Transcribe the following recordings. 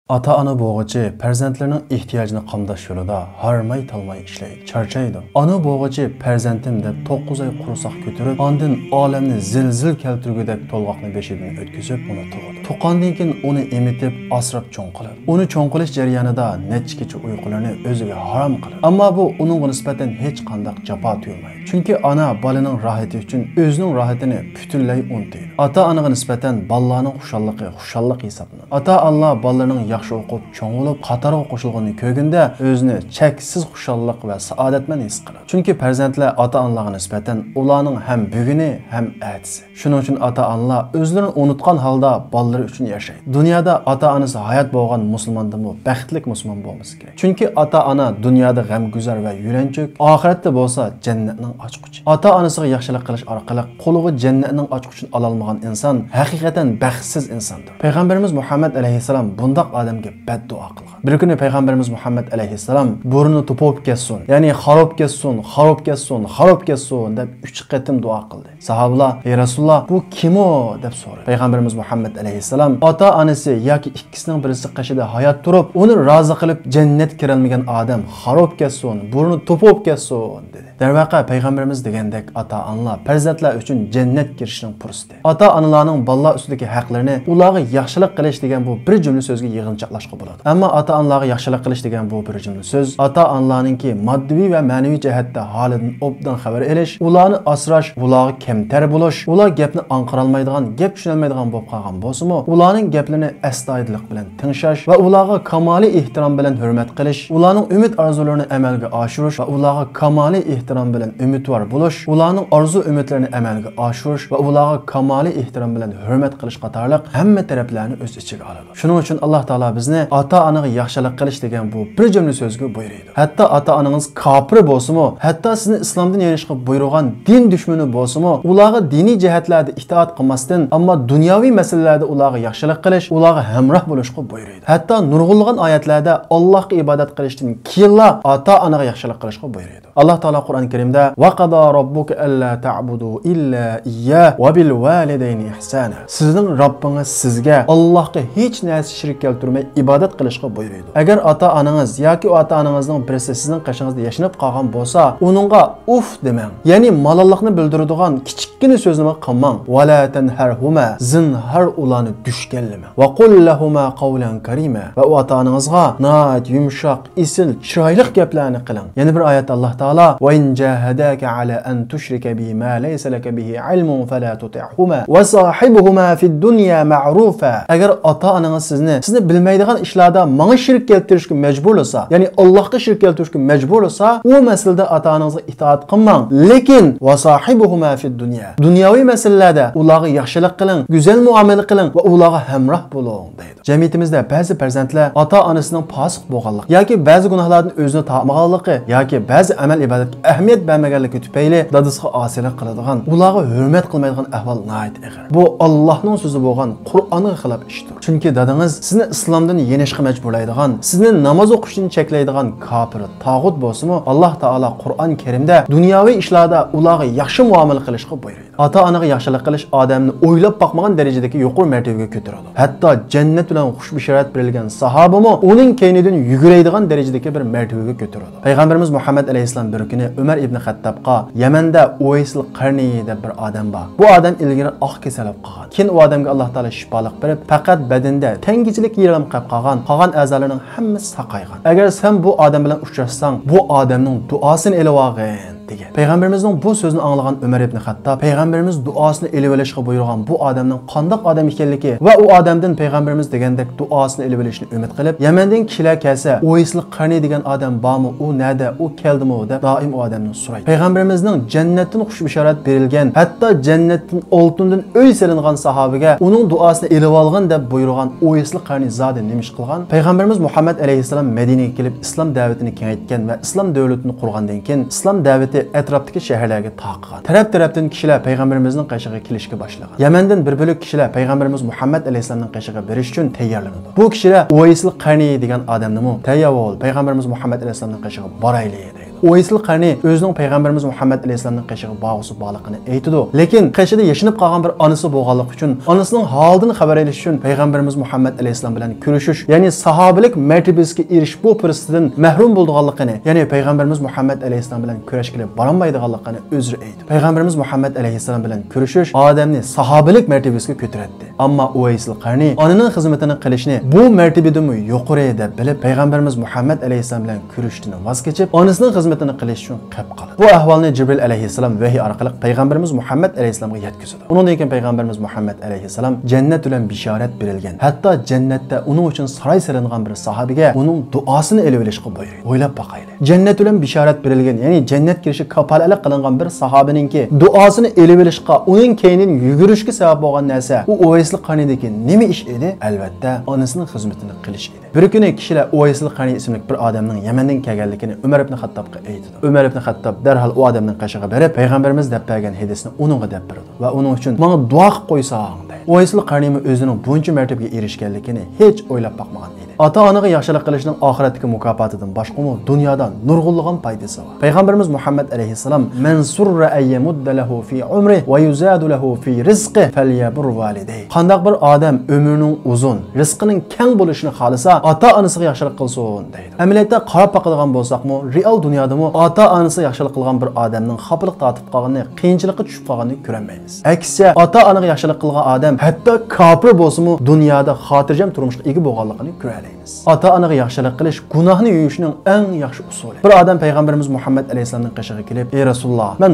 Ata-ana bo'g'ichi farzandlarining ehtiyojini qamdash yo'lida harmay talmay ishlaydi, charchaydi. Ana bo'g'ichi farzandim deb 9 oy qurusoq ko'tarib, ondan olamni zilzil keltirgudek to'lg'oqni beshidan o'tkazib, uni tug'adi. Tuqqandan keyin uni emitib, asrab cho'ng qiladi. Uni cho'ng qilish jarayonida necha kecha uyqularni o'ziga harom qiladi. Ammo bu uningga nisbatan hech qanday jafo tuyulmaydi. Chunki ana bolaning rohati uchun o'zining rohatini butunlay unutadi. Ata-onaga nisbatan bolalarning xushallik hisoblanadi. Ata-Allah bolalarning yaxshi o'qib, cho'ng bo'lib, qatorga qo'shilganini ko'rganda o'zini cheksiz xushallik va saodatman his qiladi. Chunki farzandlar ota-onalarga nisbatan ularning ham buguni ham atisi. Shuning uchun ata-onalar o'zlarini unutgan holda bolalar uchun yashaydi. Dunyoda ota-onasi hayot bo'lgan musulmondan bu baxtli musulmon bo'lmasa kerak. Chunki ata-ona dunyoda g'amguzar va yuranchoq, oxiratda bo'lsa jannatning ochquchi. Ota-onasiga yaxshilik qilish orqali qo'liga jannatning ochquchini ola olmagan inson haqiqatan baxtsiz insondir. Payg'ambarimiz Muhammad alayhisalom bundoq odamga beddua qilgan. Bir kuni payg'ambarimiz Muhammad alayhisalom burni to'pib ketsin, ya'ni xarob ketsin deb 3 qatim duo qildi. Sahobalar: "Ey Rasululloh, bu kim o?" deb so'radi. Payg'ambarimiz Muhammad alayhisalom ota-onasi yoki ikkisining birisi qashida hayot turib, uni rozi qilib jannat kirolmagan odam xarob ketsin, burni to'pib ketsin dedi. Darvaqa payg'ambarimiz degandek ota-onalar farzandlar uchun jannat kirishning fursati. Ota-onalarning bolalar ustidagi haqlarini ularga yaxshilik qilish degan bu bir jumla so'zga yig'inchoqlashga bo'ladi. Ammo ota-onalarga yaxshilik qilish degan bu bir jumla so'z ota-onalarningki moddiy va ma'naviy jihatda holidan obdan xabar olish, ularni asrash, ularga kamtar bo'lish, ular gapni anqara olmaydigan, gap tushunolmaydigan bo'lib qolgan bo'lsa-mu, ularning gaplarini astoydillik bilan tinglash va ularga kamoliy ehtirom bilan hurmat qilish, ularning umid orzularini amalga oshirish va ularga kamoliy ehtirom bilan umidvor bo'lish, ularning orzu-umidlarini amalga oshirish va ularga kamoliy ehtirom bilan hurmat qilish qatorliq hamma taraflarni o'z ichiga oladi. Shuning uchun Alloh taolo bizni ota-onaga yaxshilik qilish degan bu bir jumla so'zga buyuradi. Hatto ota-onangiz kofir bo'lsa-mu, hatto sizni islomdan yurishga buyurgan din dushmani bo'lsa-mu, ularga diniy jihatlarda itoat qilmasdan, ammo dunyoviy masalalarda ularga yaxshilik qilish, ularga hamroh bo'lishga buyuradi. Hatto nurg'unlagan oyatlarda Allohga ibodat qilishdan keyinla ota-onaga yaxshilik qilishga buyuradi. Alloh taolo Qur'on Karimda va qada robbuka alla ta'budu illa iyya va bil validayni ihsana. Sizning Robbingiz sizga Allohga hech narsa shirk keltirmay ibodat qilishga buyuradi. Agar ota-onangiz yoki ota-onangizning birisi sizning qashingizda yashinib qolgan bo'lsa, uningga uf demang. Ya'ni malollikni bildiradigan kichikgina so'zni qilmang. Va la tanharhuma, zinhar ularni dushkanlama. Va qul lahuma qawlan karima. Va ota-onangizga noat, yumshoq, isil, chiroyli gaplarni qiling. Yana bir oyatda Alloh taolo va in jahadaka ala an tushrika bi ma laysa laka bihi ilmun fala tuti'huma wa sahibuhuma fid dunya ma'rufa. Agar ota-onangiz sizni bilmaydigan ishlarda menga shirk keltirishga majbur bo'lsa, ya'ni Allohga shirk keltirishga majbur bo'lsa, u masalada ota-onangizga itoat qilmang. Lekin va sahibuhuma fid dunya. Dunyoviy masalalarda ularga yaxshilik qiling, go'zal muomala qiling va ularga hamroh bo'ling deydi. Jamiyatimizda ba'zi farzandlar ota-onasining fosiq bo'lganligi yoki ba'zi gunohlardan o'zini topmaganligi yoki ba'zi amal ibodatga ahamiyat bermaganligi tufayli dadasiga osilik qiladigan, ularga hurmat qilmaydigan ahvol nihoyat og'ir. Bu Allohning so'zi bo'lgan Qur'onga xilof ishdir. Chunki dadangiz sizni islomdan yenishga majburlaydigan, sizni namoz o'qishdan cheklaydigan kofir, tog'ut bo'lsa-mu, Alloh taolo Qur'on Karimda dunyoviy ishlarda ularga yaxshi muomala qilishga buyuradi. Ota-onaga yaxshilik qilish odamni o'ylab boqmagan darajadagi yuqori martabaga ko'taradi. Hatto jannat bilan xushbishorat berilgan sahobami uning keynidan yuguradigan darajadagi bir martabaga ko'taradi. Payg'ambarimiz Muhammad alayhisalom bir kuni Umar ibn Xattobga Yamanda Uwaysil Qarni deb bir odam bor. Bu odam ilgari oq kasalib qolgan. Keyin u odamga Alloh taolo shifolik berib, faqat badanda tangichilik yerim qolgan a'zolarining hammasi saqaygan. Agar sen bu odam bilan uchrashsang, bu odamning duosini elib olgin degan. Payg'ambarimizning bu so'zini anglagan Umar ibn Xattob payg'ambarimiz duosini elib olishga buyurgan bu odamning qanday odam ekanligi va u odamdan payg'ambarimiz degandek duosini elib olishni umid qilib, Yamandan kishilar kelsa, Uwaysil Qarni degan odam bormi, u nada, u keldimi deb doim u odamdan so'raydi. Payg'ambarimizning jannatdan xushbishorat berilgan, hatto jannatdan oltindan uy solingan sahobaga uning duosini elib olgin deb buyurgan Uwaysil Qarni zodi nima ish qilgan? Payg'ambarimiz Muhammad alayhisalom Madinaga kelib islom da'vatini kengaytgan va islom davlatini qurgandan keyin islom da'vati atrofdagi shaharlarga taqgan. Taraf-tarafdan kishilar payg'ambarimizning qashig'iga kelishga boshlagan. Yamandan bir bo'lak kishilar payg'ambarimiz Muhammad alayhisalomning qashig'iga berish uchun tayyorlanadi. Bu kishilar Uwaysil Qarni degan odamni tayyor bo'l, payg'ambarimiz Muhammad alayhisalomning qashig'iga boraylik deydi. Uwaysil Qarni o'zining payg'ambarimiz Muhammad alayhisolamning qishig'i bag'usi bog'liqini aytadi. Lekin qishida yashinib qolgan bir onasi bo'lganligi uchun, onasining holidan xabar olish uchun payg'ambarimiz Muhammad alayhisolam bilan ko'rishish, ya'ni sahobilik martabasiga erishish bu fursatdan mahrum bo'lganligini, ya'ni payg'ambarimiz Muhammad alayhisolam bilan kurashga borolmaydiganligini o'zi aytdi. Payg'ambarimiz Muhammad alayhisolam bilan ko'rishish odamni sahobilik martabasiga ko'taradi. Ammo Uwaysil Qarni onaning xizmatini qilishni bu martabadan yuqori deb bilib, payg'ambarimiz Muhammad alayhisolam bilan ko'rishdan voz kechib, onasining xizmatini qilish uchun qilib qoldi. Bu ahvolni Jibril alayhisolam vahiy orqali payg'ambarimiz Muhammad alayhisolamga yetkazadi. Undan keyin payg'ambarimiz Muhammad alayhisolam jannat bilan bishorat berilgan. Hatto jannatda uning uchun saroy silingan bir sahobiga uning duosini elib olishga buyurdi. O'ylab boqaylik. Jannat bilan bishorat berilgan, ya'ni jannat kirishi kafalalik qilingan bir sahobininki duosini elib olishga, uning keynin yugurishga sabab bo'lgan narsa u Uwaysil Qarnidagi nima ish edi? Albatta, onasining xizmatini qilish edi. Bir kuni kishilar Uwaysil Qarni ismli bir odamning Yamandan kelganligini Umar ibn Xattobga aytdi. Umar ibn Xattob darhol u odamning qishig'iga berib, payg'ambarimiz deb bergan hadisni uningga deb berdi va uning uchun menga duo qilib qo'ysang dedi. Uwaysil Qarni o'zining buncha martabaga erishganligini hech o'ylab boqmagan edi. Ota-onaga yaxshilik qilishning oxiratdagi mukofotidan boshqa dunyoda nurg'unlagan foydasi bor. Payg'ambarimiz Muhammad alayhisalom "Man surra ayyamudda lahu fi umri va yuzadu lahu fi rizqi falyabur validay." Qandaq bir odam umrining uzun, rizqining keng bo'lishini xolasa, ota-onasiga yaxshilik qilsin deydi. Amaliyotda qarab boqadigan bo'lsakmi, real dunyodami ota-onasiga yaxshilik qilgan bir odamning xafalik tortib qolganini, qiyinchilikqa tushib qolganini ko'rmaymiz. Aksiya, ota-onaga yaxshilik qilgan odam hatto kofir bo'lsa-mu, dunyoda xotirjam turmushga ega bo'lganligini ko'radi. Ota-onaga yaxshilik qilish gunohni yuyishning eng yaxshi usuli. Bir odam payg'ambarimiz Muhammad alayhisolamning qishig'iga kelib, "Ey Rasululloh, men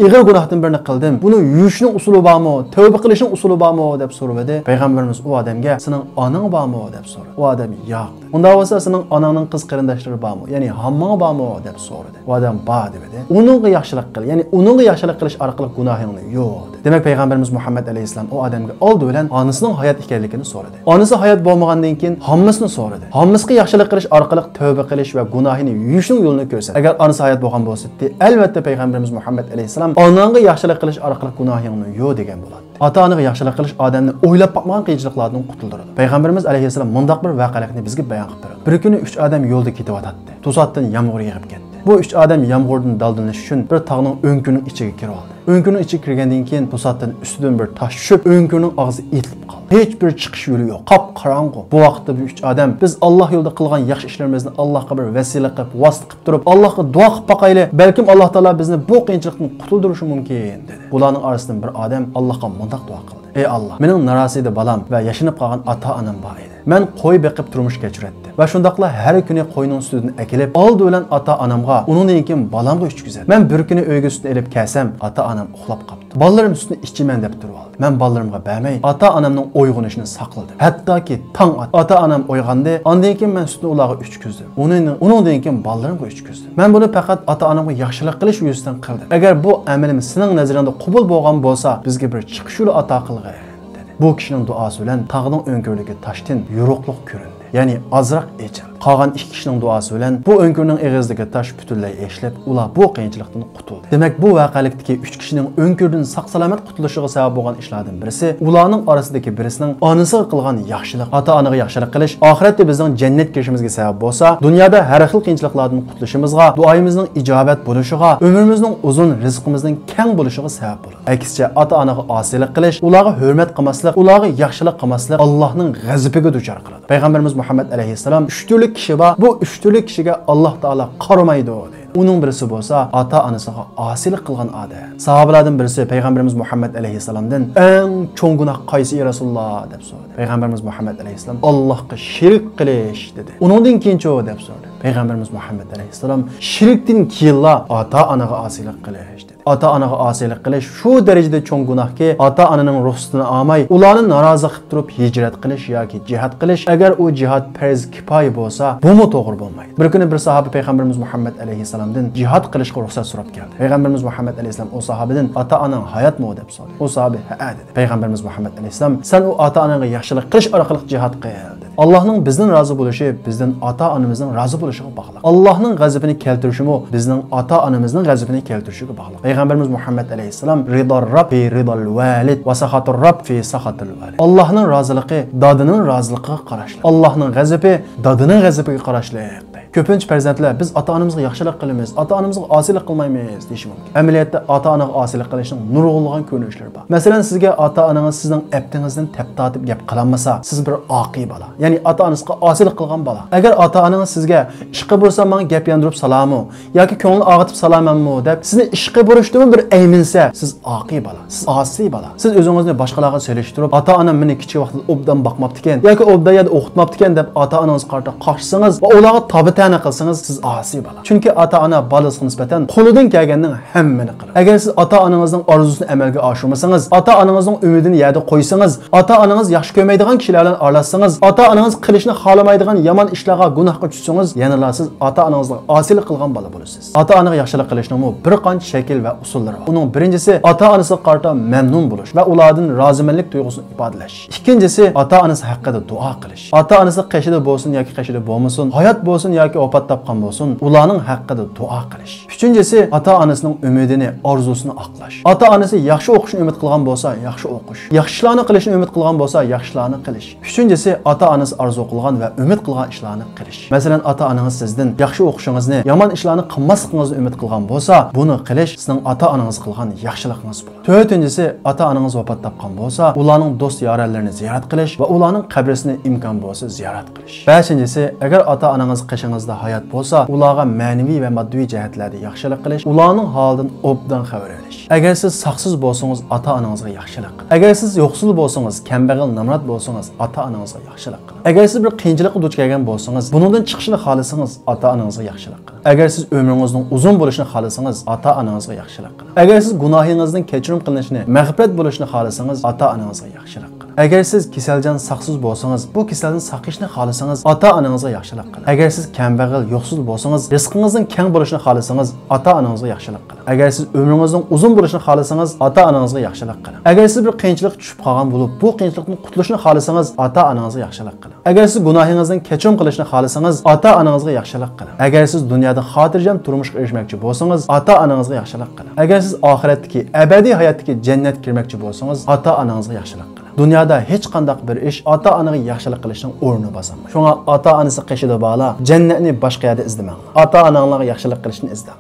ig'ir gunohdan birini qildim. Buni yuyishning usuli bormi? Tavba qilishning usuli bormi?" deb so'radi. Payg'ambarimiz u odamga, "Sening onang bormi?" deb so'radi. U odam, "Yo'q." Unda bo'lsa, "Sening onangning qiz qarindoshlari bormi? Ya'ni hammang bormi?" deb so'radi. U odam, "Bor" dedi. "Uningga yaxshilik qil. Ya'ni uningga yaxshilik qilish orqali gunohingni yo'q." Demak, payg'ambarimiz Muhammad alayhisolam u odamga oldi bilan onasining hayot ekanligini so'radi. Onasi hayot bo'lmagandan keyin hammasini so'radi. Hammasga yaxshilik qilish orqali tavba qilish va gunohini yuyishning yo'lini ko'rsatdi. Agar onasi hayot bo'lgan bo'lsa, albatta payg'ambarimiz Muhammad alayhisolam onangga yaxshilik qilish orqali gunohingni yo'q degan bo'ladi. Ota-onaga yaxshilik qilish odamni o'ylab boqmagan qiyinchiliklardan qutuldiradi. Payg'ambarimiz alayhisolam mundaq bir voqelikni bizga bayon qilib berdi. Bir kuni 3 odam yo'lda ketyotdi. To'satdan yomg'ir yog'ib ketdi. Bu 3 odam yomg'irdan daldinish uchun bir tog'ning o'nkining ichiga kirib oldi. O'nkining ichiga kirgandan keyin to'satdan ustidan bir tosh tushib, o'nkining og'zi etilib qoldi. Hech bir chiqish yo'li yo'q. Qop-qorong'u. Bu vaqtda bu 3 odam biz Alloh yo'lida qilgan yaxshi ishlarimizni Allohga bir vasila qilib, vasita qilib turib, Allohga duo qilib boqaylik. Balkim Alloh taolo bizni bu qiyinchilikdan qutuldirishi mumkin dedi. Bularning orasidan bir odam Allohga mundaq duo qildi. "Ey Allah, mening narasida balam va yashinib qolgan ota-onam bor edi. Men qo'y beqib turmush kechiradi. Va shundaqla har kuni qo'yning ustidan akilib, oldi bilan ota-onamga, undan keyin balamga ichkizadi. Men bir kuni uyga sutni elib kelsam, ota-onam uxlab qoldi. Bolalarım sutni ichaman deb turib oldi. Men bolalarimga bermay, ota-onamning uyg'onishini saqladim. Hattoki tong ota-onam uyg'ondi, ondan keyin men sutni ularga ichkizdim. Undan keyin bolalarimga ichkizdim. Men buni faqat ota-onamga yaxshilik qilish yuzasidan qildim. Agar bu amalim sening nazaringda qabul bo'lgan bo'lsa, bizga bir chiqish yo'li ato qilg'ay." Bu kishining duosi bilan tog'ning o'nkurligi toshdan yo'ruqliq ko'rindi. Ya'ni azroq echildi. Qolgan 2 kishining duosi bilan bu o'nkurning eg'izidagi tosh butunlay eshlab, ular bu qiyinchilikdan qutuldi. Demak, bu voqelikdagi 3 kishining o'nkurdan saq-salomat qutulishiga sabab bo'lgan ishlardan birisi, ularning orasidagi birisining onasiga qilgan yaxshilik, ota-onaga yaxshilik qilish, oxiratda bizning jannat kirishimizga sabab bo'lsa, dunyoda har xil qiyinchiliklardan qutulishimizga, duoyimizning ijobat bo'lishiga, umrimizning uzun, rizqimizning keng bo'lishiga sabab bo'ladi. Aksicha, ota-onaga osiylik qilish, ularga hurmat qilmaslik, ularga yaxshilik qilmaslik Allohning g'azabiga duchor qiladi. Payg'ambarimiz Muhammad alayhisalom 3 turli kishi bor. Bu 3 turli kishiga Alloh taolo qaramaydi deydi. Uning birisi bo'lsa ota-onasiga osiylik qilgan odam. Sahobalardan birisi payg'ambarimiz Muhammad alayhisalomdan eng cho'ng gunoh qaysi ey Rasululloh deb so'radi. Payg'ambarimiz Muhammad alayhisalom Allohga shirik qilish dedi. Uningdan keyinchi deb so'radi. Payg'ambarimiz Muhammad alayhisalom shirkdan keyinla ota-onaga osiylik qilish dedi. Ota-onaga osiylik qilish shu darajada cho'ng gunohki, ota-onaning ruxsatini olmay, ularni norozi qilib turib hijrat qilish yoki jihad qilish, agar u jihad farz kifoya bo'lsa, bu to'g'ri bo'lmaydi. Bir kuni bir sahoba payg'ambarimiz Muhammad alayhisalomdan jihad qilishga ruxsat so'rab keldi. Payg'ambarimiz Muhammad alayhisalom o sahobadan ota-onang hayotmi deb so'radi. O sahoba ha dedi. Payg'ambarimiz Muhammad alayhisalom sen u ota-onaga yaxshilik qilish orqali jihad qil dedi. Allohning bizdan rozi bo'lishi bizdan ota-onamizning rozi bo'lishiga bog'liq. Allohning g'azabini keltirishimi bizning ota-onamizning g'azabini keltirishiga bog'liq. Payg'ambarimiz Muhammad alayhisalom ridor rob fi ridol valid va sahatur rob fi sahatil valid. Allohning roziligi dodining roziligiga qarashli. Allohning g'azabi dodining g'azabiga qarashli. Ko'pincha farzandlar biz ota-onamizga yaxshilik qilamiz, ota-onamizga osilik qilmaymiz deyish mumkin. Amaliyotda ota-onaga osilik qilishning nurg'unlagan ko'rinishlari bor. Masalan, sizga ota-onangiz sizning abdingizdan tap tortib gap qilolmasa, siz bir oqi bola, ya'ni ota-onangizga osilik qilgan bola. Agar ota-onangiz sizga ishqi bo'lsa, menga gap yandirib salommi yoki ko'ngil og'itib salomammi deb sizni ishqi bo'rishdimi bir ayminsa, siz oqi bola, siz osiy bola. Siz o'zingizni boshqalarga selishtirib, ota-onam meni kichik vaqtida obdan boqmabdi ekan yoki obda yerda o'qitmabdi ekan deb ota-onangiz qarta qarshisiz va ularga tobi ta'na qilsangiz, siz osiy bola. Chunki ota-ona bolasiga nisbatan qo'lidan kelganning hammani qiladi. Agar siz ota-onangizning orzusini amalga oshirmasangiz, ota-onangizning umidini yerda qo'ysangiz, ota-onangiz yaxshi ko'rmaydigan kishilar bilan aralashsangiz, ota-onangiz qilishni xohlamaydigan yomon ishlarga, gunohga tushsangiz, yana siz ota-onangizga osilik qilgan bola bo'lasiz. Ota-onaga yaxshilik qilishning bir qancha shakl va usullari bor. Uning birinchisi ota-onasiga qarta mamnun bo'lish va ulardan rozimanlik tuyg'usini ifodalash. Ikkinchisi ota-onasi haqida duo qilish. Ota-onasi qashida bo'lsin yoki qashida bo'lmasin, hayot bo'lsin yoki vafot topgan bo'lsin, ularning haqqida duo qilish. Uchinchisi ota-onasining umidini, orzusini oqlash. Ota-onasi yaxshi o'qishni umid qilgan bo'lsa, yaxshi o'qish. Yaxshi ishlarni qilishni umid qilgan bo'lsa, yaxshi ishlarni qilish. Uchinchisi ota-onasi orzu qilgan va umid qilgan ishlarni qilish. Masalan, ota-onangiz sizdan yaxshi o'qishingizni, yomon ishlarni qilmasligingizni umid qilgan bo'lsa, buni qilish sizning ota-onangiz qilgan yaxshiligingiz bo'ladi. To'rtinchisi, ota-onangiz vafot topgan bo'lsa, ularning do'st yoralarini ziyorat qilish va ularning qabrisini imkon bo'lsa ziyorat qilish. Beshinchisi, agar ota-onangiz qishingizda hayot bo'lsa, ularga ma'naviy va moddiy jihatlarda yaxshilik qilish, ularning holidan obdan xabar olish. Agar siz saqsiz bo'lsangiz, ota-onangizga yaxshilik qiling. Agar siz yo'qsul bo'lsangiz, kambag'al, namrat bo'lsangiz, ota-onangizga yaxshilik qiling. Agar siz bir qiyinchilikqa duch kelgan bo'lsangiz, bundan chiqishni xohlasangiz, ota-onangizga yaxshilik qiling. Agar siz umringizning uzun bo'lishini xohlasangiz, ota-onangizga yaxshilik qiling. Agar siz gunohingizdan kechirim qilinishini, mag'firat bo'lishini xohlasangiz, ota-onangizga yaxshilik qiling. Agar siz kasaljan saqsiz bo'lsangiz, bu kasaldan saqishni xohlasangiz, ota-onangizga yaxshilik qiling. Agar siz kambag'al, yo'qsul bo'lsangiz, rizqingizning keng bo'lishini xohlasangiz, ota-onangizga yaxshilik qiling. Agar siz umringizning uzun bo'lishini xohlasangiz, ota-onangizga yaxshilik qiling. Agar siz bir qiyinchilik tushib qolgan bo'lib, bu qiyinchilikdan qutulishni xohlasangiz, ota-onangizga yaxshilik qiling. Agar siz gunohingizdan kechirim qilishni xohlasangiz, ota-onangizga yaxshilik qiling. Agar siz dunyoda xotirjam turmushga erishmoqchi bo'lsangiz, ota-onangizga yaxshilik qiling. Agar siz oxiratdagi, abadiy hayotdagi jannatga kirmoqchi bo'lsangiz, ota-onangizga yaxshilik qiling. Dunyoda hech qanday bir ish ota-onaga yaxshilik qilishning o'rni bosolmaydi. Shunga ota-onasi qishida bola, jannatni boshqa yerda izlamang. Ota-onangizga yaxshilik qilishni izlang.